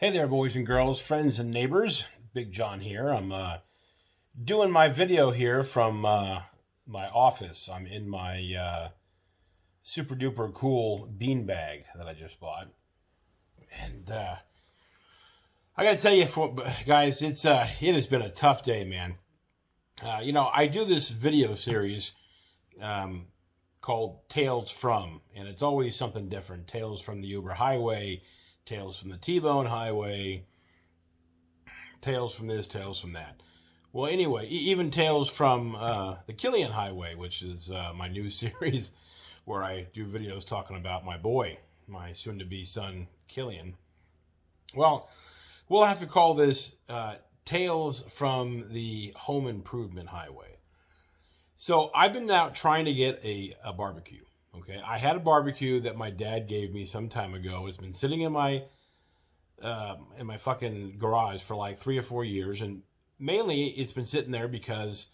Hey there, boys and girls, friends and neighbors. Big John here. I'm doing my video here from my office. I'm in my super duper cool beanbag that I just bought. And I gotta tell you, guys, it has been a tough day, man. I do this video series called Tales From, and it's always something different. Tales from the Uber Highway, Tales from the T-Bone Highway, Tales from this, Tales from that. Well, anyway, even Tales from the Killian Highway, which is my new series where I do videos talking about my boy, my soon-to-be son, Killian. Well, we'll have to call this Tales from the Home Improvement Highway. So I've been out trying to get a barbecue. Okay, I had a barbecue that my dad gave me some time ago. It's been sitting in my fucking garage for like 3 or 4 years, and mainly it's been sitting there because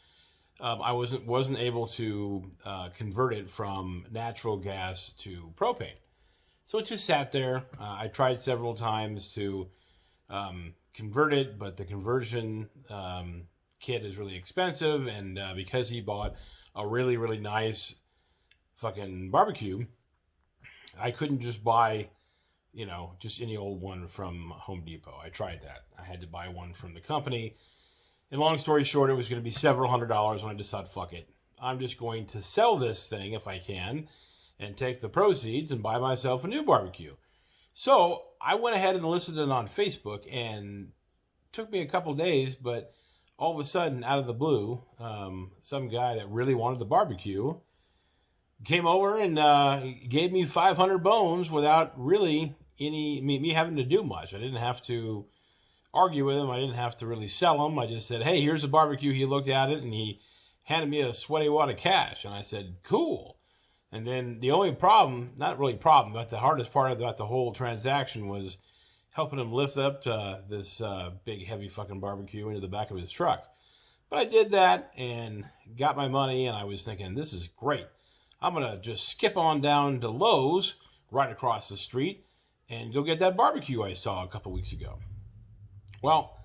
I wasn't able to convert it from natural gas to propane. So it just sat there. I tried several times to convert it, but the conversion kit is really expensive, and because he bought a really, really nice fucking barbecue, I couldn't just buy, just any old one from Home Depot. I tried that. I had to buy one from the company. And long story short, it was going to be several $100s, and I decided, fuck it. I'm just going to sell this thing if I can and take the proceeds and buy myself a new barbecue. So I went ahead and listed it on Facebook, and it took me a couple days, but all of a sudden, out of the blue, some guy that really wanted the barbecue came over and gave me 500 bones without really me having to do much. I didn't have to argue with him. I didn't have to really sell him. I just said, hey, here's a barbecue. He looked at it and he handed me a sweaty wad of cash. And I said, cool. And then the only problem, not really problem, but the hardest part about the whole transaction was helping him lift up this big, heavy fucking barbecue into the back of his truck. But I did that and got my money, and I was thinking, this is great. I'm going to just skip on down to Lowe's right across the street and go get that barbecue I saw a couple weeks ago. Well,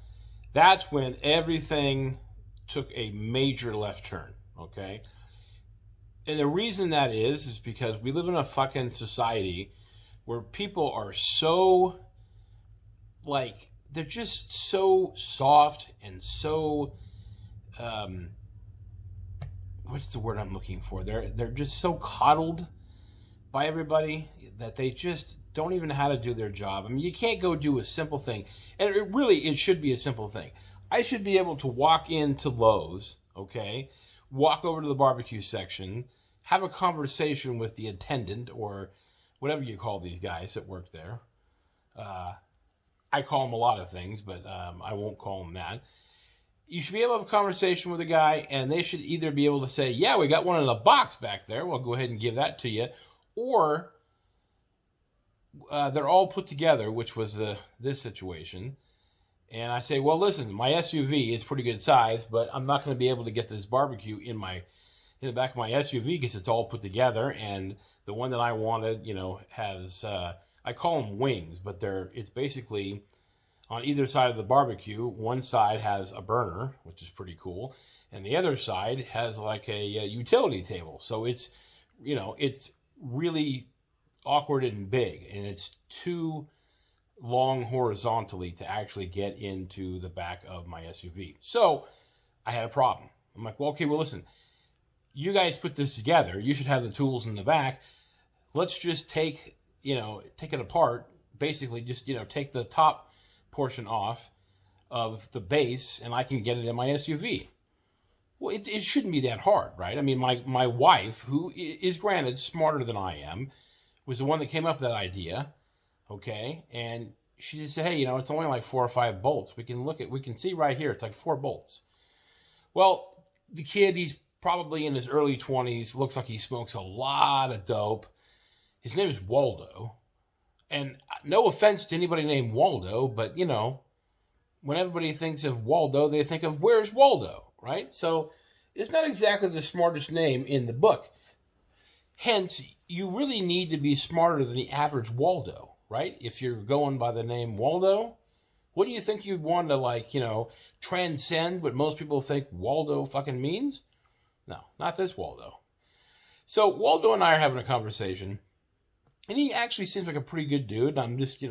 that's when everything took a major left turn, okay? And the reason that is because we live in a fucking society where people are so, they're just so soft and so, what's the word I'm looking for? They're just so coddled by everybody that they just don't even know how to do their job. I mean, you can't go do a simple thing. And it should be a simple thing. I should be able to walk into Lowe's, okay, walk over to the barbecue section, have a conversation with the attendant or whatever you call these guys that work there. I call them a lot of things, but I won't call them that. You should be able to have a conversation with a guy, and they should either be able to say, yeah, we got one in a box back there. We'll go ahead and give that to you. Or they're all put together, which was this situation. And I say, well, listen, my SUV is pretty good size, but I'm not going to be able to get this barbecue in the back of my SUV because it's all put together. And the one that I wanted, has, I call them wings, but it's basically on either side of the barbecue. One side has a burner, which is pretty cool, and the other side has like a utility table. So it's really awkward and big, and it's too long horizontally to actually get into the back of my SUV. So I had a problem. I'm like, well, okay, well, listen, you guys put this together. You should have the tools in the back. Let's just take it apart. Basically, just, take the top portion off of the base, and I can get it in my SUV. Well, it shouldn't be that hard, right? I mean, my wife, who is granted smarter than I am, was the one that came up with that idea, okay? And she just said, hey, it's only like 4 or 5 bolts. We can see right here, it's like 4 bolts. Well, the kid, he's probably in his early 20s, looks like he smokes a lot of dope. His name is Waldo. And no offense to anybody named Waldo, but, when everybody thinks of Waldo, they think of where's Waldo, right? So it's not exactly the smartest name in the book. Hence, you really need to be smarter than the average Waldo, right? If you're going by the name Waldo, What do you think you'd want to, like, transcend what most people think Waldo fucking means? No, not this Waldo. So Waldo and I are having a conversation, and he actually seems like a pretty good dude. I'm just,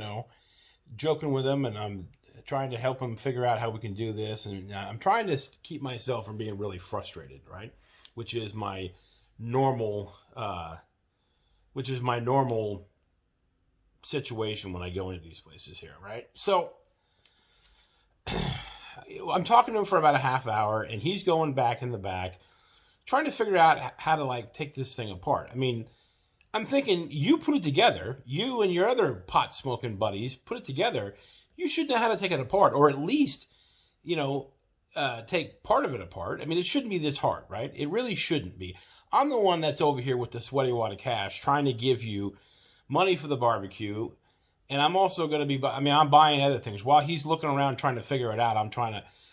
joking with him, and I'm trying to help him figure out how we can do this, and I'm trying to keep myself from being really frustrated, right? Which is my normal situation when I go into these places here, right? So I'm talking to him for about a half hour, and he's going back in the back, trying to figure out how to, like, take this thing apart. I mean, I'm thinking, you put it together, you and your other pot-smoking buddies put it together, you should know how to take it apart, or at least, take part of it apart. I mean, it shouldn't be this hard, right? It really shouldn't be. I'm the one that's over here with the sweaty wad of cash trying to give you money for the barbecue, and I'm also going to be, I'm buying other things. While he's looking around trying to figure it out,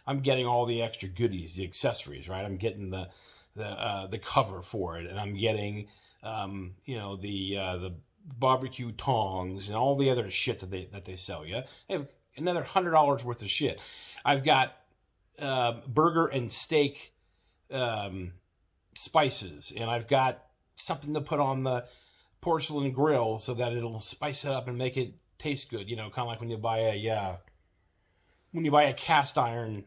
I'm getting all the extra goodies, the accessories, right? I'm getting the cover for it, and I'm getting, the barbecue tongs and all the other shit that they sell you. They have another $100 worth of shit. I've got burger and steak spices, and I've got something to put on the porcelain grill so that it'll spice it up and make it taste good. Kind of like when you buy a cast iron.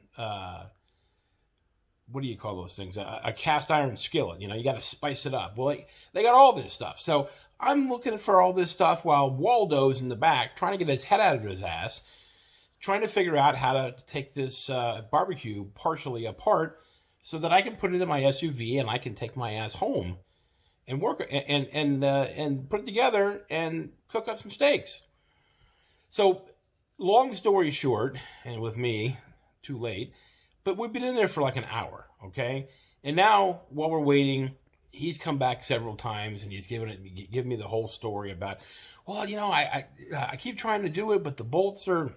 What do you call those things? A cast iron skillet. You got to spice it up. Well, they got all this stuff. So I'm looking for all this stuff while Waldo's in the back trying to get his head out of his ass, trying to figure out how to take this barbecue partially apart so that I can put it in my SUV and I can take my ass home and work and put it together and cook up some steaks. So long story short, and with me, too late, but we've been in there for like an hour, okay? And now, while we're waiting, he's come back several times, and he's given me the whole story about, well, I keep trying to do it, but the bolts are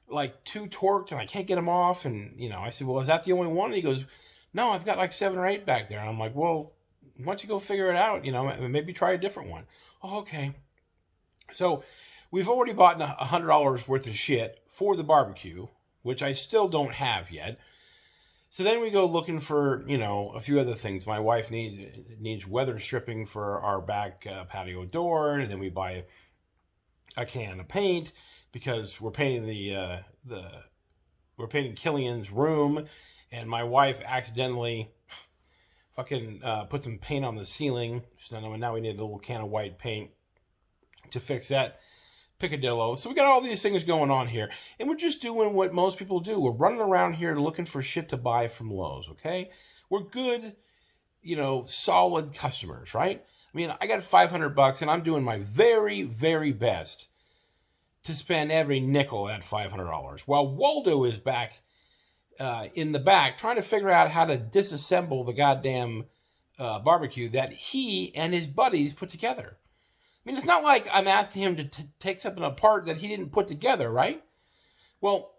like too torqued, and I can't get them off. And I said, well, is that the only one? And he goes, no, I've got like 7 or 8 back there. And I'm like, well, why don't you go figure it out? Maybe try a different one. Oh, okay. So we've already bought $100 worth of shit for the barbecue, which I still don't have yet. So then we go looking for, a few other things. My wife needs weather stripping for our back patio door, and then we buy a can of paint because we're painting we're painting Killian's room, and my wife accidentally fucking put some paint on the ceiling. So now we need a little can of white paint to fix that picadillo. So we got all these things going on here, and we're just doing what most people do. We're running around here looking for shit to buy from Lowe's, okay? We're good, solid customers, right? I mean, I got $500 and I'm doing my very, very best to spend every nickel at $500, while Waldo is back in the back trying to figure out how to disassemble the goddamn barbecue that he and his buddies put together. I mean, it's not like I'm asking him to take something apart that he didn't put together, right? Well,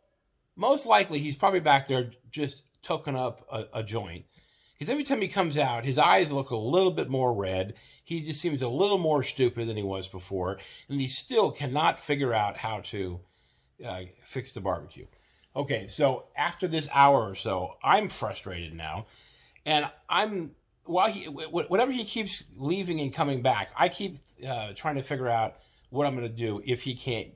most likely he's probably back there just toking up a joint. Because every time he comes out, his eyes look a little bit more red. He just seems a little more stupid than he was before. And he still cannot figure out how to fix the barbecue. Okay, so after this hour or so, I'm frustrated now. And whenever he keeps leaving and coming back, I keep trying to figure out what I'm going to do if he can't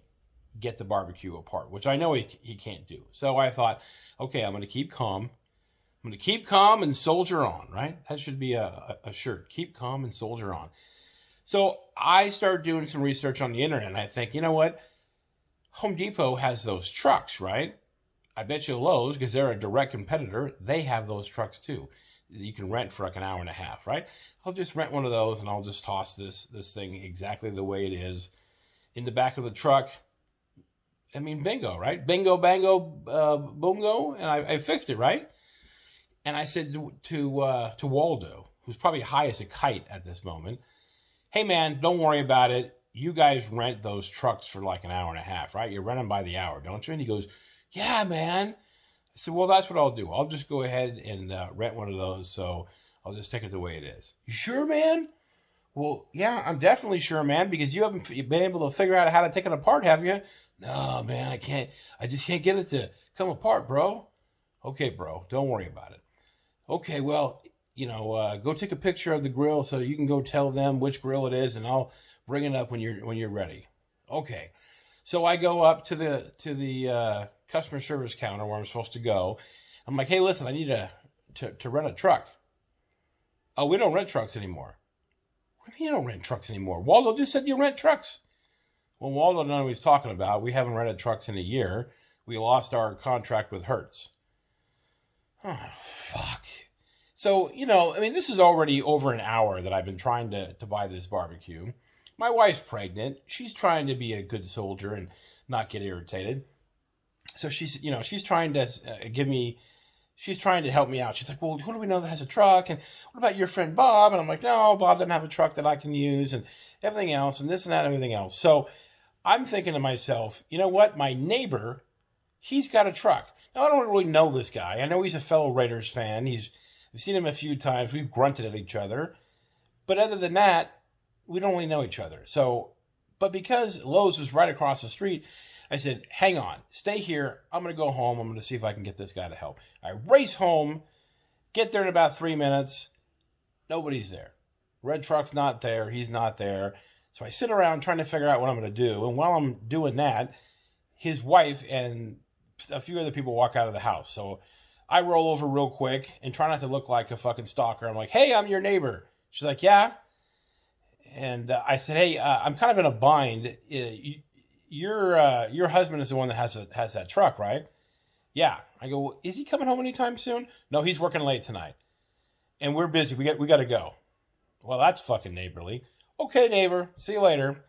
get the barbecue apart, which I know he can't do. So I thought, okay, I'm going to keep calm. I'm going to keep calm and soldier on, right? That should be a shirt. Keep calm and soldier on. So I started doing some research on the internet, and I think, you know what? Home Depot has those trucks, right? I bet you Lowe's, because they're a direct competitor, they have those trucks too. You can rent for like an hour and a half, right? I'll just rent one of those, and I'll just toss this thing exactly the way it is in the back of the truck. I mean, bingo, right? Bingo, bango, boongo, and I fixed it, right? And I said to Waldo, who's probably high as a kite at this moment, hey man, don't worry about it. You guys rent those trucks for like an hour and a half, right? You rent them by the hour, don't you? And he goes, yeah, man. I said, well, that's what I'll do. I'll just go ahead and rent one of those, so I'll just take it the way it is. You sure, man? Well, yeah, I'm definitely sure, man, because you haven't been able to figure out how to take it apart, have you? No, man, I can't. I just can't get it to come apart, bro. Okay, bro, don't worry about it. Okay, well, go take a picture of the grill so you can go tell them which grill it is, and I'll bring it up when you're ready. Okay. So I go up to the customer service counter where I'm supposed to go. I'm like, hey, listen, I need to rent a truck. Oh, we don't rent trucks anymore. What do you mean you don't rent trucks anymore? Waldo just said you rent trucks. Well, Waldo doesn't know what he's talking about. We haven't rented trucks in a year. We lost our contract with Hertz. Oh, fuck. So, this is already over an hour that I've been trying to buy this barbecue. My wife's pregnant. She's trying to be a good soldier and not get irritated. So she's trying to she's trying to help me out. She's like, well, who do we know that has a truck? And what about your friend Bob? And I'm like, no, Bob doesn't have a truck that I can use and everything else and this and that and everything else. So I'm thinking to myself, you know what? My neighbor, he's got a truck. Now, I don't really know this guy. I know he's a fellow Raiders fan. I've seen him a few times. We've grunted at each other. But other than that, we don't really know each other. So, but because Lowe's is right across the street, I said, hang on, stay here. I'm going to go home. I'm going to see if I can get this guy to help. I race home, get there in about 3 minutes. Nobody's there. Red truck's not there. He's not there. So I sit around trying to figure out what I'm going to do. And while I'm doing that, his wife and a few other people walk out of the house. So I roll over real quick and try not to look like a fucking stalker. I'm like, hey, I'm your neighbor. She's like, yeah. And I said, hey, I'm kind of in a bind. Your husband is the one that has that truck, right? Yeah. I go, well, is he coming home anytime soon? No, he's working late tonight. And we're busy. We got to go. Well, that's fucking neighborly. Okay, neighbor. See you later.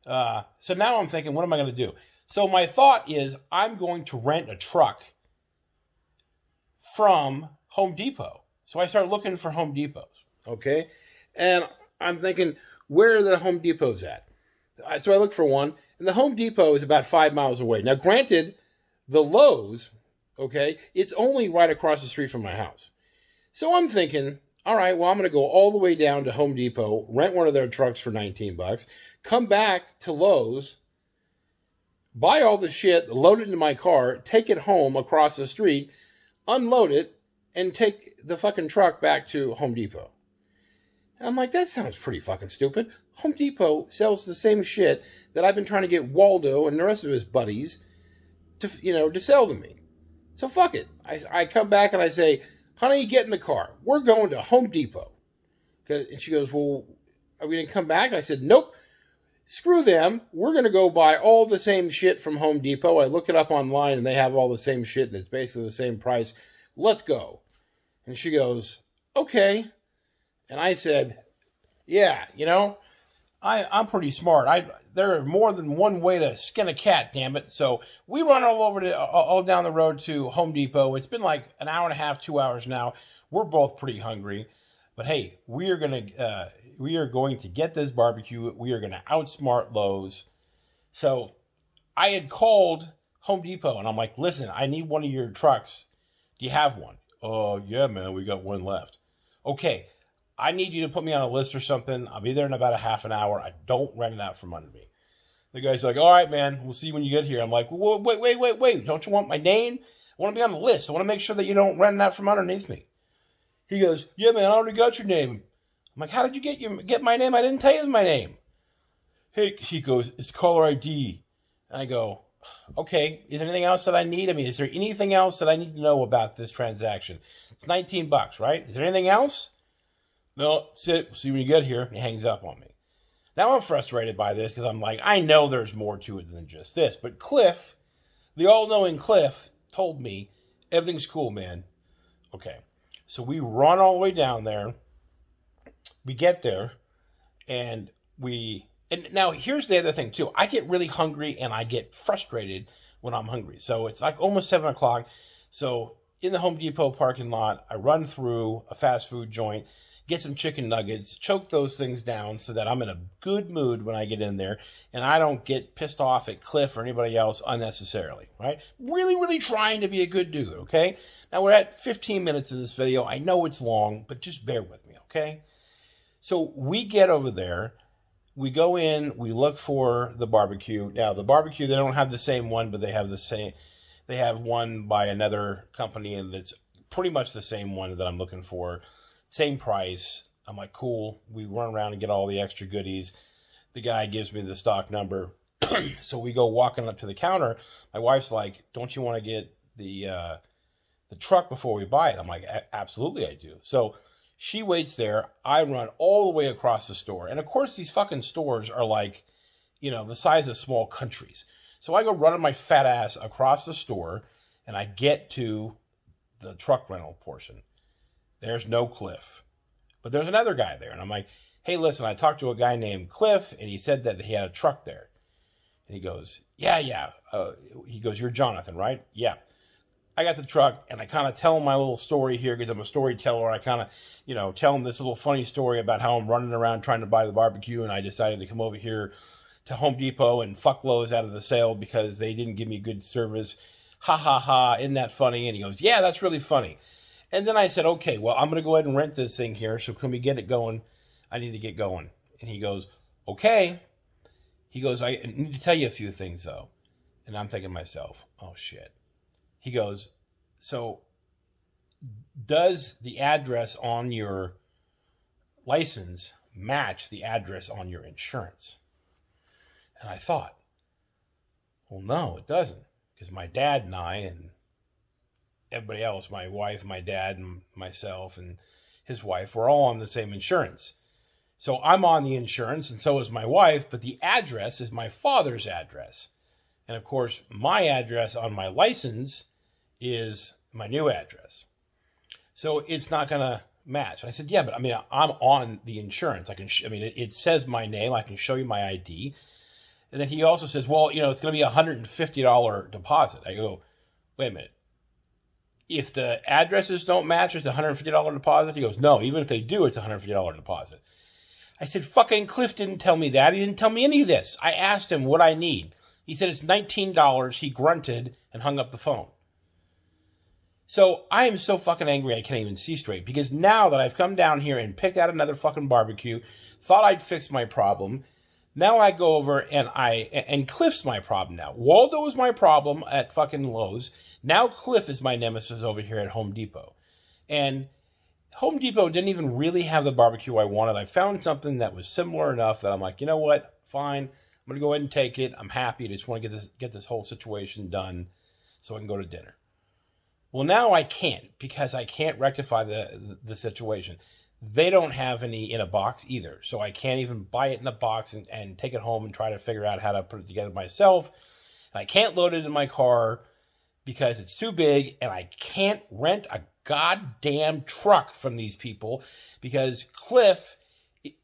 So now I'm thinking, what am I going to do? So my thought is I'm going to rent a truck from Home Depot. So I start looking for Home Depots. Okay. And I'm thinking, where are the Home Depots at? So I look for one, and the Home Depot is about 5 miles away. Now, granted, the Lowe's, okay, it's only right across the street from my house. So I'm thinking, all right, well, I'm going to go all the way down to Home Depot, rent one of their trucks for $19, come back to Lowe's, buy all the shit, load it into my car, take it home across the street, unload it, and take the fucking truck back to Home Depot. And I'm like, that sounds pretty fucking stupid. Home Depot sells the same shit that I've been trying to get Waldo and the rest of his buddies to sell to me. So fuck it. I come back and I say, honey, get in the car. We're going to Home Depot. And she goes, well, are we going to come back? And I said, nope. Screw them. We're going to go buy all the same shit from Home Depot. I look it up online and they have all the same shit and it's basically the same price. Let's go. And she goes, okay. And I said, yeah, I'm pretty smart. There are more than one way to skin a cat, damn it. So we run all down the road to Home Depot. It's been like an hour and a half, 2 hours now. We're both pretty hungry. But hey, we are going to get this barbecue. We are going to outsmart Lowe's. So I had called Home Depot and I'm like, listen, I need one of your trucks. Do you have one? Oh, yeah, man, we got one left. Okay. I need you to put me on a list or something. I'll be there in about a half an hour. I don't rent it out from under me. The guy's like, all right, man, we'll see you when you get here. I'm like, wait. Don't you want my name? I want to be on the list. I want to make sure that you don't rent it out from underneath me. He goes, yeah, man, I already got your name. I'm like, how did you get my name? I didn't tell you my name. Hey, he goes, it's caller ID. And I go, okay, is there anything else that I need? I mean, is there anything else that I need to know about this transaction? It's $19, right? Is there anything else? No, sit. See when you get here. And he hangs up on me. Now I'm frustrated by this because I'm like, I know there's more to it than just this. But Cliff, the all-knowing Cliff, told me everything's cool, man. Okay. So we run all the way down there. We get there. And now here's the other thing, too. I get really hungry and I get frustrated when I'm hungry. So it's like almost 7 o'clock. So in the Home Depot parking lot, I run through a fast food joint, get some chicken nuggets, choke those things down so that I'm in a good mood when I get in there and I don't get pissed off at Cliff or anybody else unnecessarily, right? Really, really trying to be a good dude, okay? Now we're at 15 minutes of this video. I know it's long, but just bear with me, okay? So we get over there. we go in, we look for the barbecue. Now, the barbecue, they don't have the same one, but they have the same. They have one by another company, and it's pretty much the same one that I'm looking for. Same price. I'm like, cool. We run around and get all the extra goodies. The guy gives me the stock number. So we go walking up to the counter. My wife's like, don't you want to get the truck before we buy it? I'm like, absolutely I do. So she waits there. I run all the way across the store. And of course, these fucking stores are like, the size of small countries. So I go running my fat ass across the store, and I get to the truck rental portion. There's no Cliff. But there's another guy there. And I'm like, hey, listen, I talked to a guy named Cliff, and he said that he had a truck there. And he goes, yeah. He goes, you're Jonathan, right? Yeah. I got the truck, and I kind of tell him my little story here because I'm a storyteller. I kind of, tell him this little funny story about how I'm running around trying to buy the barbecue, and I decided to come over here to Home Depot and fuck Lowe's out of the sale because they didn't give me good service. Ha, ha, ha. Isn't that funny? And he goes, yeah, that's really funny. And then I said, okay, well, I'm going to go ahead and rent this thing here. So can we get it going? I need to get going. And he goes, okay. He goes, I need to tell you a few things, though. And I'm thinking to myself, oh, shit. He goes, so does the address on your license match the address on your insurance? And I thought, well, no, it doesn't. Because my dad and I and everybody else, my wife, my dad, and myself, and his wife, we're all on the same insurance. So I'm on the insurance, and so is my wife, but the address is my father's address. And of course, my address on my license is my new address. So it's not going to match. I said, yeah, but I'm on the insurance. It says my name. I can show you my ID. And then he also says, well, it's going to be a $150 deposit. I go, wait a minute. If the addresses don't match, it's a $150 deposit? He goes, no, even if they do, it's a $150 deposit. I said, fucking Cliff didn't tell me that. He didn't tell me any of this. I asked him what I need. He said it's $19. He grunted and hung up the phone. So I am so fucking angry I can't even see straight. Because now that I've come down here and picked out another fucking barbecue, thought I'd fix my problem, now I go over and Cliff's my problem now. Waldo is my problem at fucking Lowe's. Now Cliff is my nemesis over here at Home Depot. And Home Depot didn't even really have the barbecue I wanted. I found something that was similar enough that I'm like, you know what? Fine. I'm going to go ahead and take it. I'm happy. I just want to get this whole situation done so I can go to dinner. Well, now I can't because I can't rectify the situation. They don't have any in a box either. So I can't even buy it in a box and take it home and try to figure out how to put it together myself. And I can't load it in my car because it's too big, and I can't rent a goddamn truck from these people because Cliff,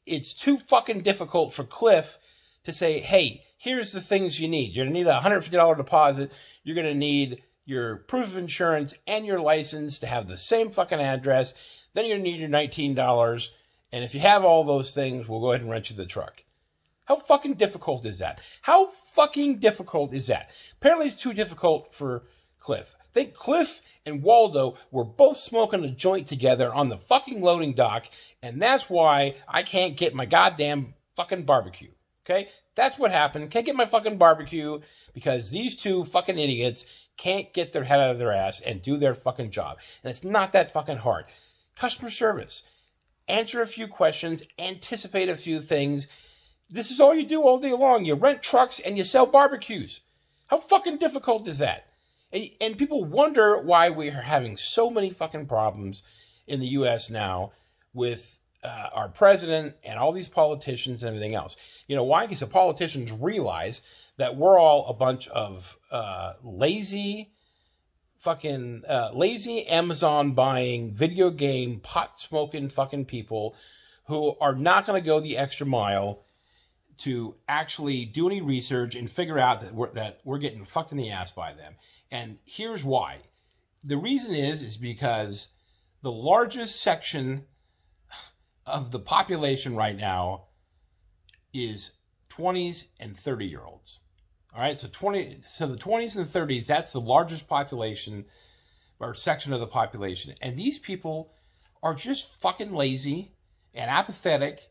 it's too fucking difficult for Cliff to say, hey, here's the things you need. You're going to need a $150 deposit. You're going to need your proof of insurance and your license to have the same fucking address. Then you're going to need your $19. And if you have all those things, we'll go ahead and rent you the truck. How fucking difficult is that? How fucking difficult is that? Apparently it's too difficult for Cliff. I think Cliff and Waldo were both smoking a joint together on the fucking loading dock, and that's why I can't get my goddamn fucking barbecue. Okay? That's what happened. Can't get my fucking barbecue because these two fucking idiots can't get their head out of their ass and do their fucking job. And it's not that fucking hard. Customer service. Answer a few questions. Anticipate a few things. This is all you do all day long. You rent trucks and you sell barbecues. How fucking difficult is that? And people wonder why we are having so many fucking problems in the U.S. now with our president and all these politicians and everything else. You know why? Because the politicians realize that we're all a bunch of lazy Amazon buying, video game, pot smoking fucking people who are not going to go the extra mile to actually do any research and figure out that we're getting fucked in the ass by them. And here's why. The reason is because the largest section of the population right now is 20s and 30-year-olds. All right, so the 20s and the 30s, that's the largest population or section of the population. And these people are just fucking lazy and apathetic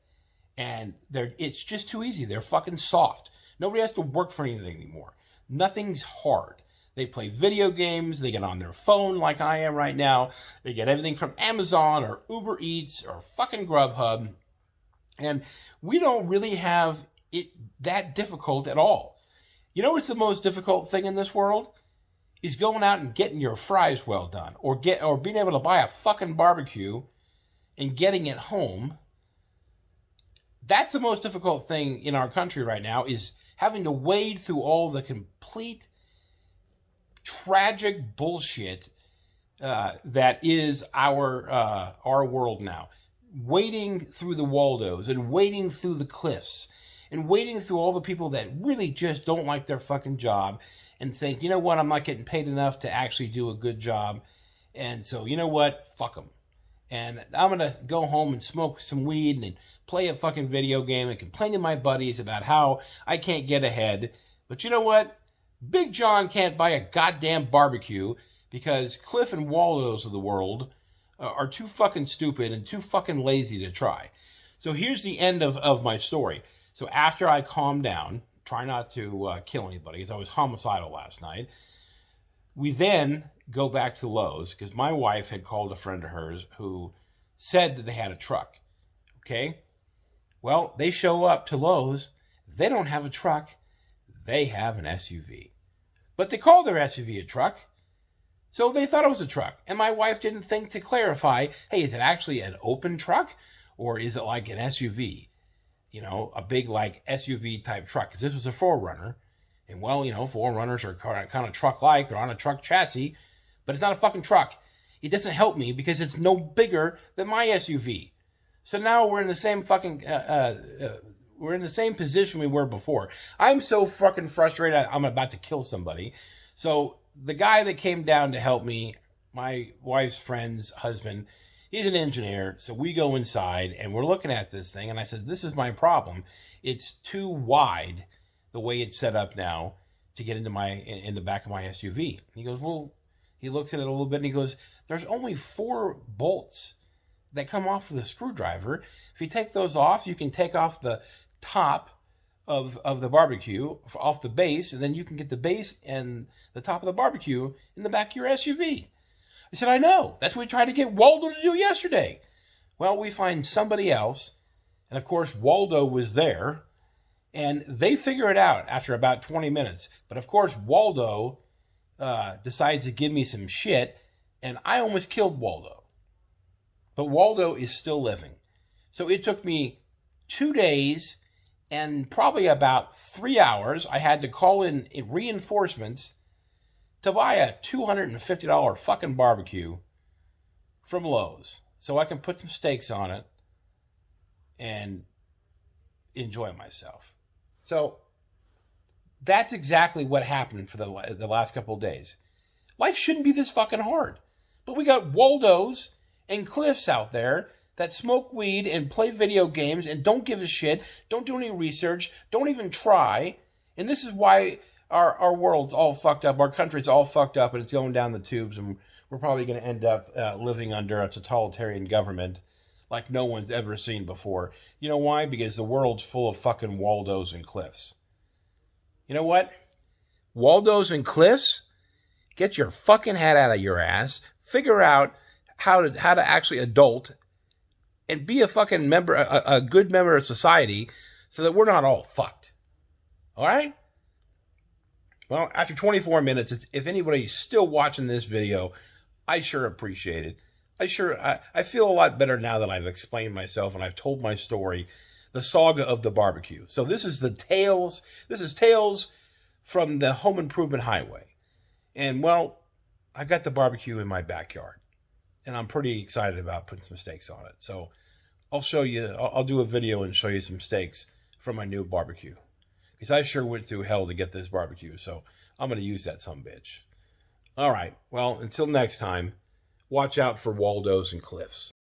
And it's just too easy. They're fucking soft. Nobody has to work for anything anymore. Nothing's hard. They play video games. They get on their phone like I am right now. They get everything from Amazon or Uber Eats or fucking Grubhub. And we don't really have it that difficult at all. You know what's the most difficult thing in this world? Is going out and getting your fries well done. Or being able to buy a fucking barbecue and getting it home. That's the most difficult thing in our country right now, is having to wade through all the complete tragic bullshit that is our world now. Wading through the Waldos and wading through the Cliffs and wading through all the people that really just don't like their fucking job and think, you know what, I'm not getting paid enough to actually do a good job. And so, you know what, fuck them. And I'm going to go home and smoke some weed and play a fucking video game and complain to my buddies about how I can't get ahead. But you know what? Big John can't buy a goddamn barbecue because Cliff and Waldo's of the world are too fucking stupid and too fucking lazy to try. So here's the end of my story. So after I calm down, try not to kill anybody, because I was homicidal last night, we then go back to Lowe's, because my wife had called a friend of hers who said that they had a truck. Okay? Well, they show up to Lowe's. They don't have a truck. They have an SUV. But they call their SUV a truck. So they thought it was a truck. And my wife didn't think to clarify, hey, is it actually an open truck? Or is it like an SUV? You know, a big like SUV type truck. Because this was a 4Runner. And well, you know, 4Runners are kind of truck-like. They're on a truck chassis. But it's not a fucking truck. It doesn't help me because it's no bigger than my SUV. So now we're in the same fucking... we're in the same position we were before. I'm so fucking frustrated, I'm about to kill somebody. So the guy that came down to help me, my wife's friend's husband, he's an engineer. So we go inside and we're looking at this thing. And I said, this is my problem. It's too wide the way it's set up now to get into in the back of my SUV. And he goes, well, he looks at it a little bit and he goes, there's only 4 bolts that come off with a screwdriver. If you take those off, you can take off the top of the barbecue off the base, and then you can get the base and the top of the barbecue in the back of your SUV. I said, I know. That's what we tried to get Waldo to do yesterday. Well, we find somebody else, and of course Waldo was there, and they figure it out after about 20 minutes. But of course Waldo decides to give me some shit, and I almost killed Waldo. But Waldo is still living. So it took me 2 days and probably about 3 hours. I had to call in reinforcements to buy a $250 fucking barbecue from Lowe's so I can put some steaks on it and enjoy myself. So that's exactly what happened for the last couple of days. Life shouldn't be this fucking hard. But we got Waldo's and Cliffs out there that smoke weed and play video games and don't give a shit, don't do any research, don't even try. And this is why our world's all fucked up, our country's all fucked up, and it's going down the tubes, and we're probably going to end up living under a totalitarian government like no one's ever seen before. You know why? Because the world's full of fucking Waldos and Cliffs. You know what? Waldos and Cliffs, get your fucking head out of your ass, figure out how to actually adult and be a fucking member, a good member of society, so that we're not all fucked. All right? Well, after 24 minutes, if anybody's still watching this video, I sure appreciate it. I feel a lot better now that I've explained myself and I've told my story, the saga of the barbecue. So this is Tales from the Home Improvement Highway. And well, I got the barbecue in my backyard. And I'm pretty excited about putting some steaks on it. So I'll show you, I'll do a video and show you some steaks from my new barbecue. Because I sure went through hell to get this barbecue. So I'm going to use that sumbitch. All right. Well, until next time, watch out for Waldos and Cliffs.